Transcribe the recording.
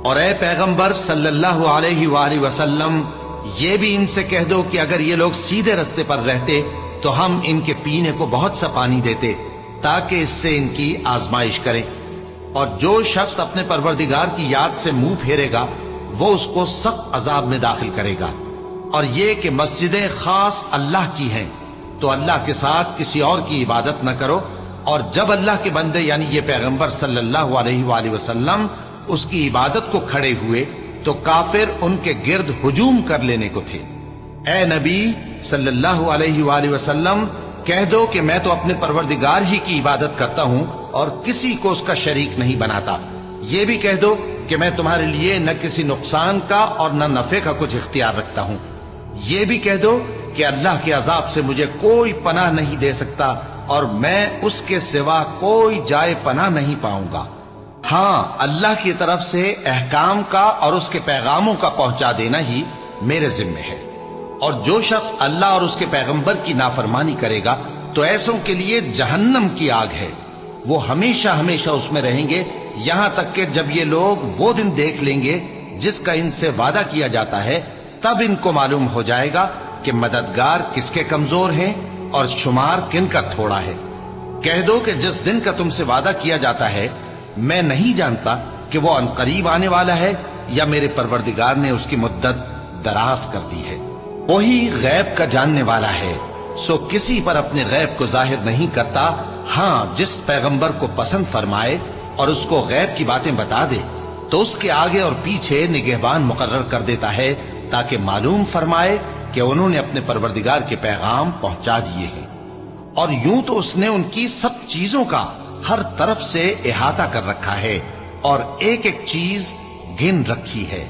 اور اے پیغمبر صلی اللہ علیہ وآلہ وسلم، یہ بھی ان سے کہہ دو کہ اگر یہ لوگ سیدھے رستے پر رہتے تو ہم ان کے پینے کو بہت سا پانی دیتے تاکہ اس سے ان کی آزمائش کریں، اور جو شخص اپنے پروردگار کی یاد سے منہ پھیرے گا وہ اس کو سخت عذاب میں داخل کرے گا۔ اور یہ کہ مسجدیں خاص اللہ کی ہیں، تو اللہ کے ساتھ کسی اور کی عبادت نہ کرو، اور جب اللہ کے بندے یعنی یہ پیغمبر صلی اللہ علیہ وآلہ وسلم اس کی عبادت کو کھڑے ہوئے تو کافر ان کے گرد ہجوم کر لینے کو تھے۔ اے نبی صلی اللہ علیہ وآلہ وسلم، کہہ دو کہ میں تو اپنے پروردگار ہی کی عبادت کرتا ہوں اور کسی کو اس کا شریک نہیں بناتا۔ یہ بھی کہہ دو کہ میں تمہارے لیے نہ کسی نقصان کا اور نہ نفع کا کچھ اختیار رکھتا ہوں۔ یہ بھی کہہ دو کہ اللہ کے عذاب سے مجھے کوئی پناہ نہیں دے سکتا اور میں اس کے سوا کوئی جائے پناہ نہیں پاؤں گا۔ ہاں، اللہ کی طرف سے احکام کا اور اس کے پیغاموں کا پہنچا دینا ہی میرے ذمہ ہے، اور جو شخص اللہ اور اس کے پیغمبر کی نافرمانی کرے گا تو ایسوں کے لیے جہنم کی آگ ہے، وہ ہمیشہ ہمیشہ اس میں رہیں گے، یہاں تک کہ جب یہ لوگ وہ دن دیکھ لیں گے جس کا ان سے وعدہ کیا جاتا ہے، تب ان کو معلوم ہو جائے گا کہ مددگار کس کے کمزور ہیں اور شمار کن کا تھوڑا ہے۔ کہہ دو کہ جس دن کا تم سے وعدہ کیا جاتا ہے میں نہیں جانتا کہ وہ عنقریب آنے والا ہے یا میرے پروردگار نے اس کی مدت دراز کر دی ہے۔ وہی غیب کا جاننے والا ہے، سو کسی پر اپنے غیب کو ظاہر نہیں کرتا، ہاں جس پیغمبر کو پسند فرمائے اور اس کو غیب کی باتیں بتا دے تو اس کے آگے اور پیچھے نگہبان مقرر کر دیتا ہے تاکہ معلوم فرمائے کہ انہوں نے اپنے پروردگار کے پیغام پہنچا دیے ہیں، اور یوں تو اس نے ان کی سب چیزوں کا ہر طرف سے احاطہ کر رکھا ہے اور ایک ایک چیز گن رکھی ہے۔